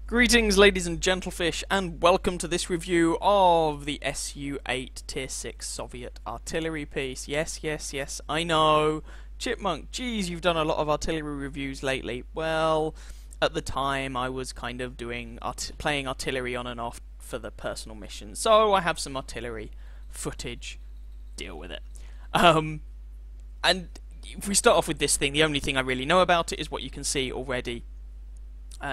Greetings ladies and gentlefish, and welcome to this review of the SU-8 Tier 6 Soviet artillery piece. Yes, I know. Chipmunk, geez, you've done a lot of artillery reviews lately. Well, at the time I was kind of playing artillery on and off for the personal mission, so I have some artillery footage. Deal with it. And if we start off with this thing, the only thing I really know about it is what you can see already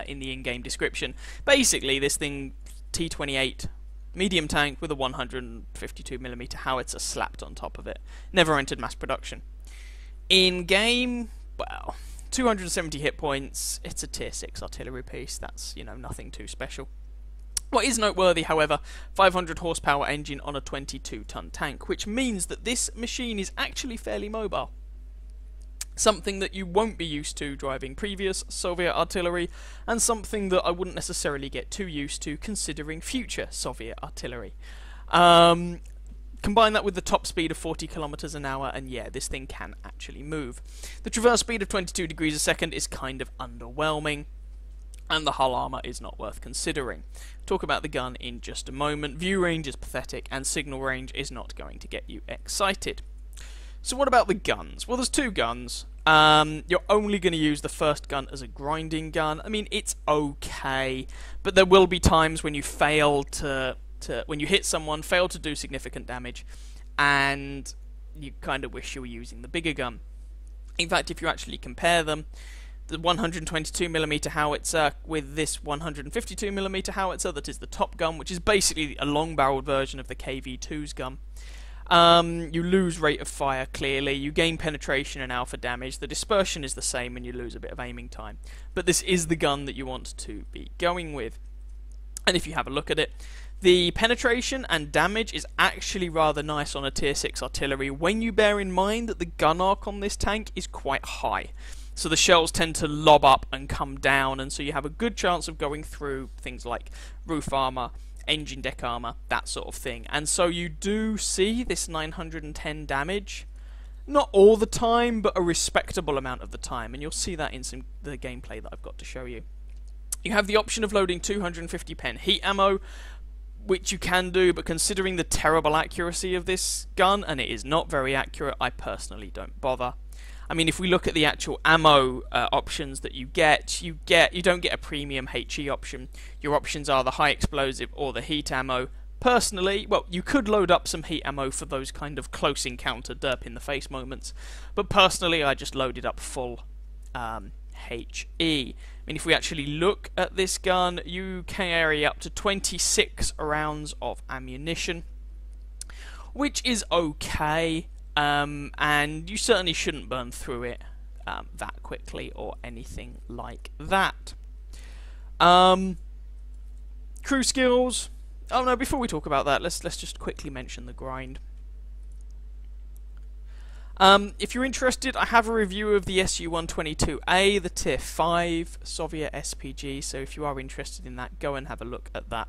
in the in-game description. Basically, this thing, T-28 medium tank with a 152mm howitzer slapped on top of it. Never entered mass production. In-game, well, 270 hit points. It's a tier 6 artillery piece. That's, you know, nothing too special. What is noteworthy, however, 500 horsepower engine on a 22-ton tank, which means that this machine is actually fairly mobile. Something that you won't be used to driving previous Soviet artillery, and something that I wouldn't necessarily get too used to considering future Soviet artillery. Combine that with the top speed of 40 kilometers an hour, and yeah, this thing can actually move. The traverse speed of 22 degrees a second is kind of underwhelming, and the hull armor is not worth considering. Talk about the gun in just a moment. View range is pathetic, and signal range is not going to get you excited. So what about the guns? Well, there's two guns. You're only going to use the first gun as a grinding gun. I mean, it's okay, but there will be times when you fail when you hit someone, fail to do significant damage, and you kind of wish you were using the bigger gun. In fact, if you actually compare them, the 122mm howitzer with this 152mm howitzer, that is the top gun, which is basically a long-barreled version of the KV-2's gun. You lose rate of fire clearly, you gain penetration and alpha damage, the dispersion is the same and you lose a bit of aiming time. But this is the gun that you want to be going with. And if you have a look at it, the penetration and damage is actually rather nice on a tier 6 artillery when you bear in mind that the gun arc on this tank is quite high. So the shells tend to lob up and come down, and so you have a good chance of going through things like roof armor, engine deck armor, that sort of thing. And so you do see this 910 damage, not all the time, but a respectable amount of the time, and you'll see that in the gameplay that I've got to show you. You have the option of loading 250 pen heat ammo, which you can do, but considering the terrible accuracy of this gun, and it is not very accurate, I personally don't bother. I mean, if we look at the actual ammo options that you don't get a premium HE option. Your options are the high explosive or the heat ammo. Personally, well, you could load up some heat ammo for those kind of close encounter derp in the face moments, but personally I just loaded up full HE. I mean, if we actually look at this gun, you carry up to 26 rounds of ammunition, which is okay. And you certainly shouldn't burn through it that quickly or anything like that. Crew skills. Oh no, before we talk about that, let's just quickly mention the grind. If you're interested, I have a review of the SU-122A, the Tier 5 Soviet SPG, so if you are interested in that, go and have a look at that.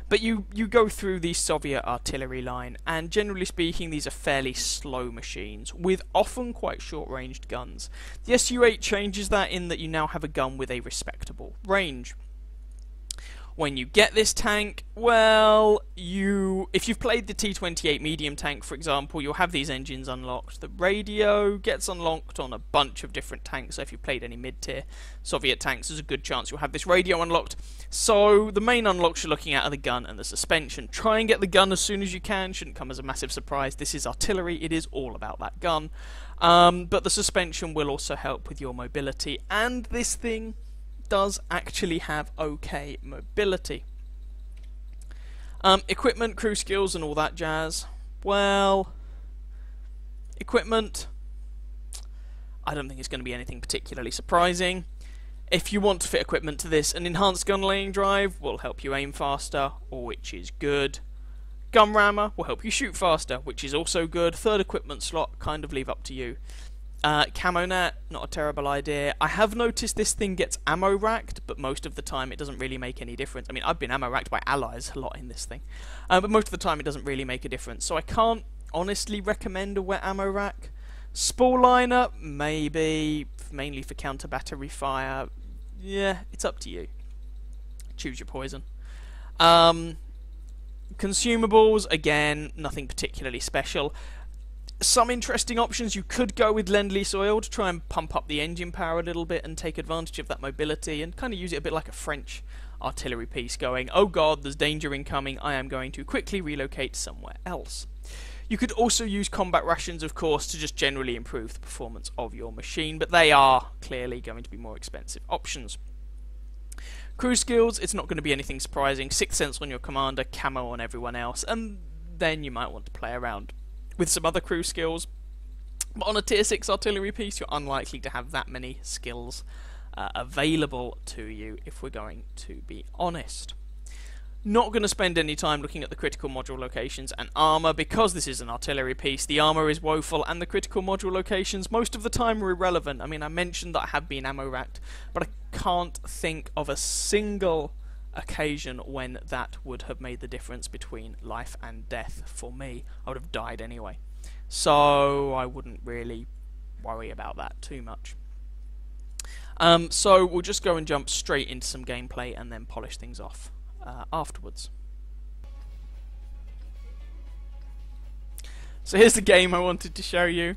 But you go through the Soviet artillery line, and generally speaking, these are fairly slow machines, with often quite short-ranged guns. The SU-8 changes that in that you now have a gun with a respectable range. When you get this tank, well, if you've played the T-28 medium tank, for example, you'll have these engines unlocked. The radio gets unlocked on a bunch of different tanks, so if you've played any mid-tier Soviet tanks, there's a good chance you'll have this radio unlocked. So the main unlocks you're looking at are the gun and the suspension. Try and get the gun as soon as you can, shouldn't come as a massive surprise. This is artillery, it is all about that gun. But the suspension will also help with your mobility, and this thing does actually have okay mobility. Equipment, crew skills and all that jazz. Well, equipment, I don't think it's going to be anything particularly surprising. If you want to fit equipment to this, an enhanced gun laying drive will help you aim faster, which is good. Gun rammer will help you shoot faster, which is also good. Third equipment slot, kind of leave up to you. Camo net, not a terrible idea. I have noticed this thing gets ammo racked, but most of the time it doesn't really make any difference. I mean, I've been ammo racked by allies a lot in this thing, but most of the time it doesn't really make a difference. So I can't honestly recommend a wet ammo rack. Spool liner, maybe, mainly for counter battery fire. Yeah, it's up to you. choose your poison. Consumables, again, nothing particularly special. Some interesting options. You could go with Lend-Lease Oil to try and pump up the engine power a little bit and take advantage of that mobility and kind of use it a bit like a French artillery piece, going, oh god, there's danger incoming, I am going to quickly relocate somewhere else. You could also use combat rations, of course, to just generally improve the performance of your machine, but they are clearly going to be more expensive options. Crew skills, it's not going to be anything surprising. Sixth Sense on your commander, camo on everyone else, and then you might want to play around with some other crew skills. But on a tier 6 artillery piece, you're unlikely to have that many skills available to you, if we're going to be honest. Not going to spend any time looking at the critical module locations and armour, because this is an artillery piece. The armour is woeful, and the critical module locations most of the time are irrelevant. I mean, I mentioned that I have been ammo racked, but I can't think of a single occasion when that would have made the difference between life and death for me. I would have died anyway. So I wouldn't really worry about that too much. So we'll just go and jump straight into some gameplay and then polish things off afterwards. So here's the game I wanted to show you.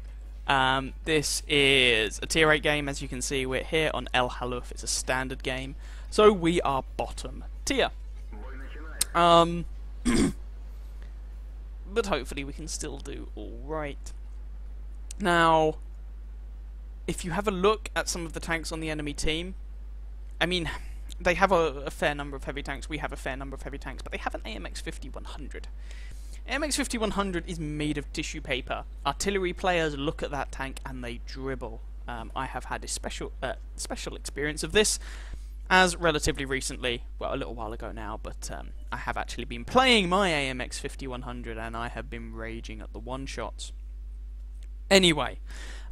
This is a tier 8 game. As you can see, we're here on El Haluf. It's a standard game, so we are bottom tier. But hopefully we can still do alright. Now, if you have a look at some of the tanks on the enemy team, I mean, they have a fair number of heavy tanks, we have a fair number of heavy tanks, but they have an AMX 5100. AMX 5100 is made of tissue paper. Artillery players look at that tank and they dribble. I have had a special experience of this, as relatively recently, well, a little while ago now, but I have actually been playing my AMX 5100 and I have been raging at the one-shots. Anyway,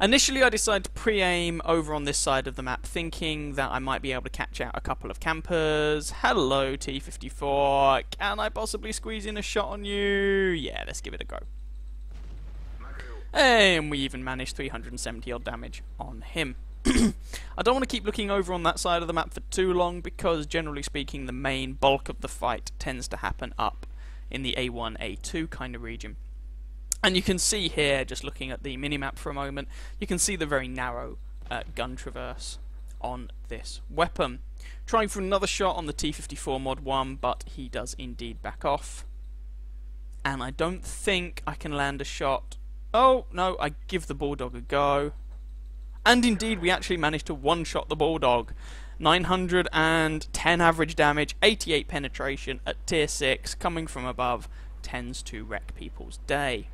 initially I decided to pre-aim over on this side of the map, thinking that I might be able to catch out a couple of campers. Hello, T-54, can I possibly squeeze in a shot on you? Yeah, let's give it a go. And we even managed 370 odd damage on him. I don't want to keep looking over on that side of the map for too long, because generally speaking the main bulk of the fight tends to happen up in the A1, A2 kind of region. And you can see here, just looking at the minimap for a moment, you can see the very narrow gun traverse on this weapon. Trying for another shot on the T-54 Mod 1, but he does indeed back off. And I don't think I can land a shot. Oh, no, I give the Bulldog a go. And indeed, we actually managed to one-shot the Bulldog. 910 average damage, 88 penetration at tier 6, coming from above, tends to wreck people's day.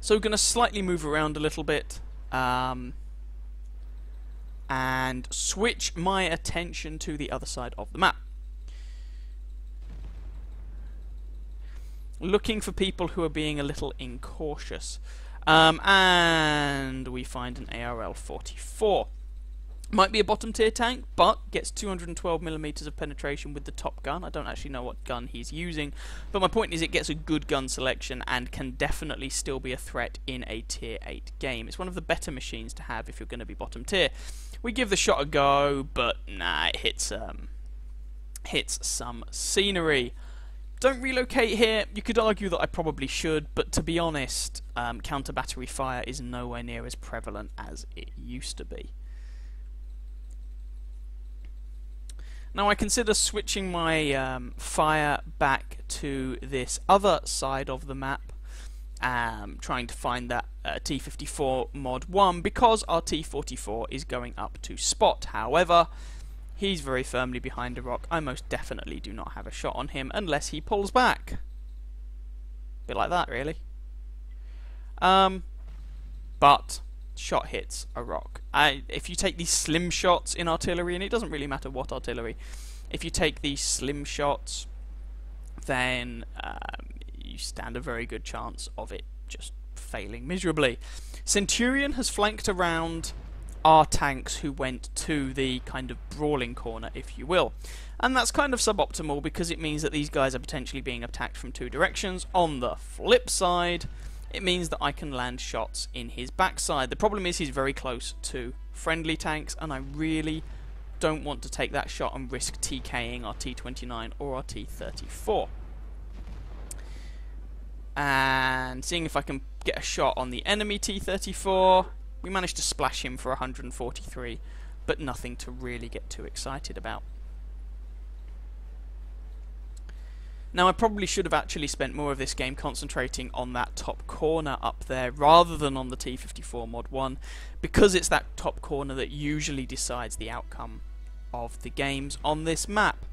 So we're going to slightly move around a little bit and switch my attention to the other side of the map. Looking for people who are being a little incautious. And we find an ARL-44. Might be a bottom tier tank, but gets 212mm of penetration with the top gun. I don't actually know what gun he's using, but my point is it gets a good gun selection and can definitely still be a threat in a tier 8 game. It's one of the better machines to have if you're going to be bottom tier. We give the shot a go, but nah, it hits some scenery. Don't relocate here. You could argue that I probably should, but to be honest, counter battery fire is nowhere near as prevalent as it used to be. Now I consider switching my fire back to this other side of the map, trying to find that T-54 Mod 1, because our T-44 is going up to spot. However, he's very firmly behind a rock. I most definitely do not have a shot on him unless he pulls back. Bit like that, really. But shot hits a rock. If you take these slim shots in artillery, and it doesn't really matter what artillery, if you take these slim shots, then you stand a very good chance of it just failing miserably. Centurion has flanked around our tanks who went to the kind of brawling corner, if you will. And that's kind of suboptimal, because it means that these guys are potentially being attacked from two directions. On the flip side, it means that I can land shots in his backside. The problem is he's very close to friendly tanks, and I really don't want to take that shot and risk TKing our T-29 or our T-34. And seeing if I can get a shot on the enemy T-34, we managed to splash him for 143, but nothing to really get too excited about. Now, I probably should have actually spent more of this game concentrating on that top corner up there rather than on the T-54 Mod 1, because it's that top corner that usually decides the outcome of the games on this map.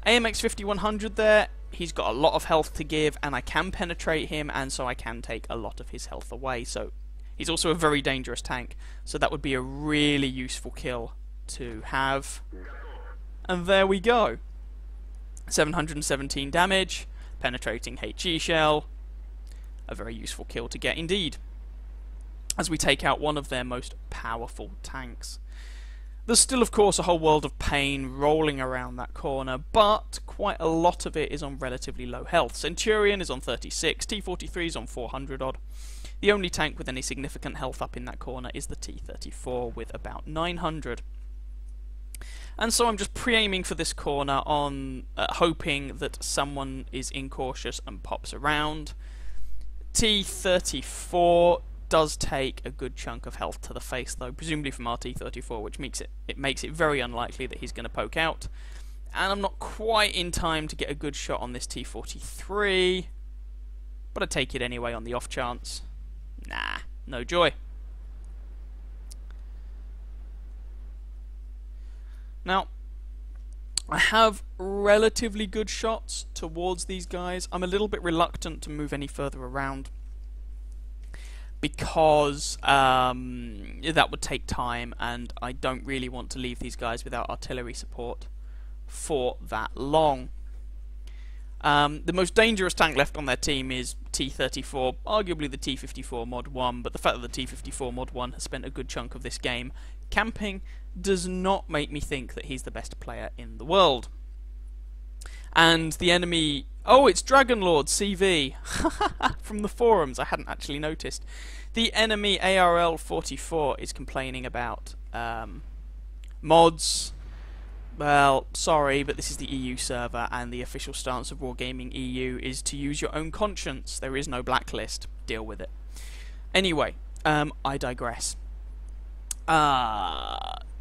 AMX 5100 there, he's got a lot of health to give, and I can penetrate him, and so I can take a lot of his health away. So he's also a very dangerous tank, so that would be a really useful kill to have. And there we go. 717 damage, penetrating HE shell, a very useful kill to get indeed, as we take out one of their most powerful tanks. There's still, of course, a whole world of pain rolling around that corner, but quite a lot of it is on relatively low health. Centurion is on 36, T-43 is on 400 odd. The only tank with any significant health up in that corner is the T-34 with about 900. And so I'm just pre-aiming for this corner on hoping that someone is incautious and pops around. T-34 does take a good chunk of health to the face though, presumably from our T-34, which makes it very unlikely that he's going to poke out. And I'm not quite in time to get a good shot on this T-43, but I take it anyway on the off chance. Nah, no joy. Now, I have relatively good shots towards these guys. I'm a little bit reluctant to move any further around because that would take time, and I don't really want to leave these guys without artillery support for that long. The most dangerous tank left on their team is T-34, arguably the T-54 Mod 1, but the fact that the T-54 Mod 1 has spent a good chunk of this game camping does not make me think that he's the best player in the world. And the enemy... Oh, it's Dragonlord CV! From the forums, I hadn't actually noticed. The enemy ARL-44 is complaining about mods. Well, sorry, but this is the EU server, and the official stance of Wargaming EU is to use your own conscience. There is no blacklist. Deal with it. Anyway, I digress.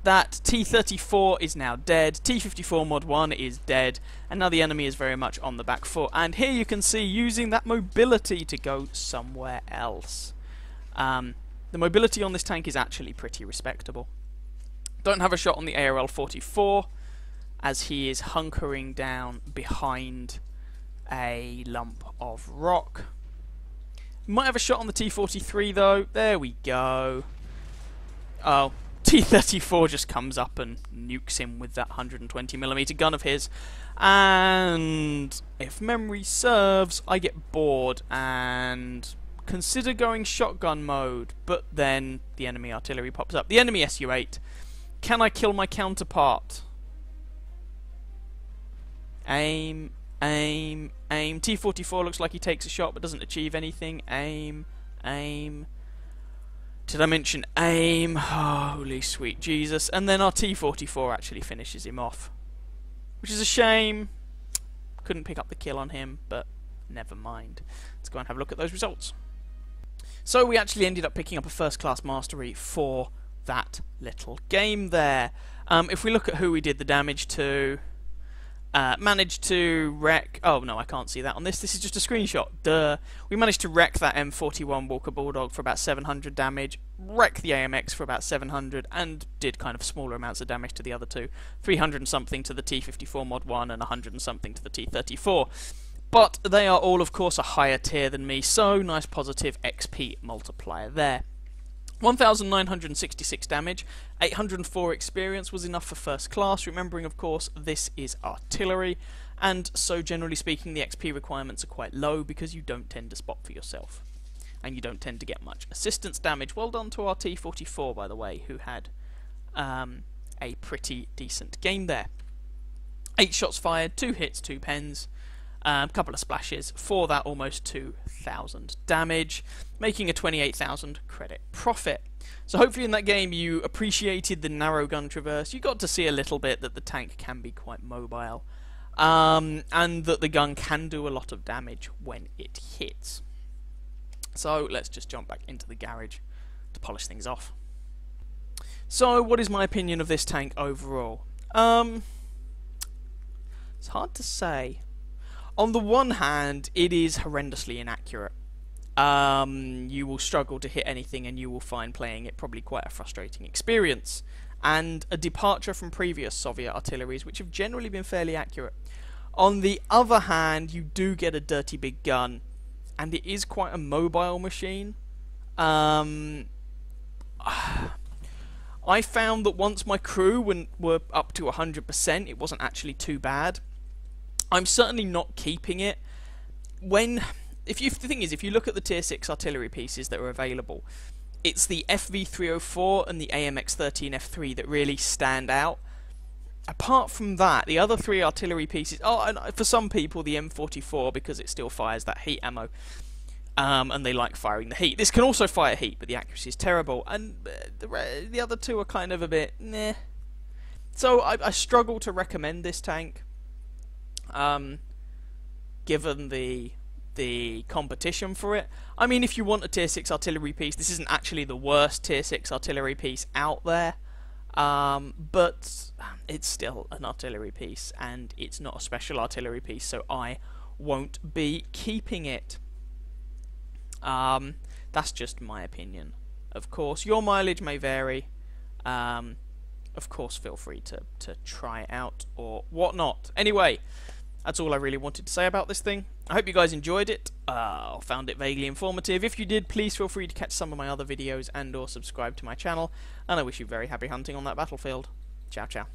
That T-34 is now dead, T-54 Mod 1 is dead, and now the enemy is very much on the back foot. And here you can see using that mobility to go somewhere else. The mobility on this tank is actually pretty respectable. Don't have a shot on the ARL-44, as he is hunkering down behind a lump of rock. Might have a shot on the T-43 though. There we go. Oh, T-34 just comes up and nukes him with that 120mm gun of his. And if memory serves, I get bored and consider going shotgun mode, but then the enemy artillery pops up. The enemy SU-8. Can I kill my counterpart? Aim, aim, aim. T-44 looks like he takes a shot but doesn't achieve anything. Aim, aim. Did I mention aim? Holy sweet Jesus. And then our T-44 actually finishes him off, which is a shame. Couldn't pick up the kill on him, but never mind. Let's go and have a look at those results. So we actually ended up picking up a first-class mastery for that little game there. If we look at who we did the damage to, managed to wreck... Oh, no, I can't see that on this. This is just a screenshot. Duh. We managed to wreck that M41 Walker Bulldog for about 700 damage, wreck the AMX for about 700, and did kind of smaller amounts of damage to the other two. 300 and something to the T-54 Mod 1 and 100 and something to the T-34. But they are all, of course, a higher tier than me, so nice positive XP multiplier there. 1,966 damage, 804 experience was enough for first class, remembering of course this is artillery, and so generally speaking the XP requirements are quite low because you don't tend to spot for yourself, and you don't tend to get much assistance damage. Well done to our T-44 by the way, who had a pretty decent game there. 8 shots fired, 2 hits, 2 pens, A couple of splashes for that almost 2,000 damage, making a 28,000 credit profit. So hopefully in that game you appreciated the narrow gun traverse. You got to see a little bit that the tank can be quite mobile, and that the gun can do a lot of damage when it hits. So let's just jump back into the garage to polish things off. So what is my opinion of this tank overall? It's hard to say. On the one hand, it is horrendously inaccurate. You will struggle to hit anything, and you will find playing it probably quite a frustrating experience, and a departure from previous Soviet artilleries, which have generally been fairly accurate. On the other hand, you do get a dirty big gun, and it is quite a mobile machine. I found that once my crew were up to 100%, it wasn't actually too bad. I'm certainly not keeping it. The thing is, if you look at the tier 6 artillery pieces that are available, it's the FV304 and the AMX-13F3 that really stand out. Apart from that, the other three artillery pieces, and for some people the M44, because it still fires that heat ammo, and they like firing the heat. This can also fire heat, but the accuracy is terrible, and the other two are kind of a bit meh. So I struggle to recommend this tank, given the competition for it. I mean, if you want a tier 6 artillery piece, this isn't actually the worst tier 6 artillery piece out there. But it's still an artillery piece, and it's not a special artillery piece, so I won't be keeping it. That's just my opinion. Of course, your mileage may vary. Of course, feel free to try it out or whatnot. Anyway, that's all I really wanted to say about this thing. I hope you guys enjoyed it, found it vaguely informative. If you did, please feel free to catch some of my other videos and or subscribe to my channel, and I wish you very happy hunting on that battlefield. Ciao, ciao.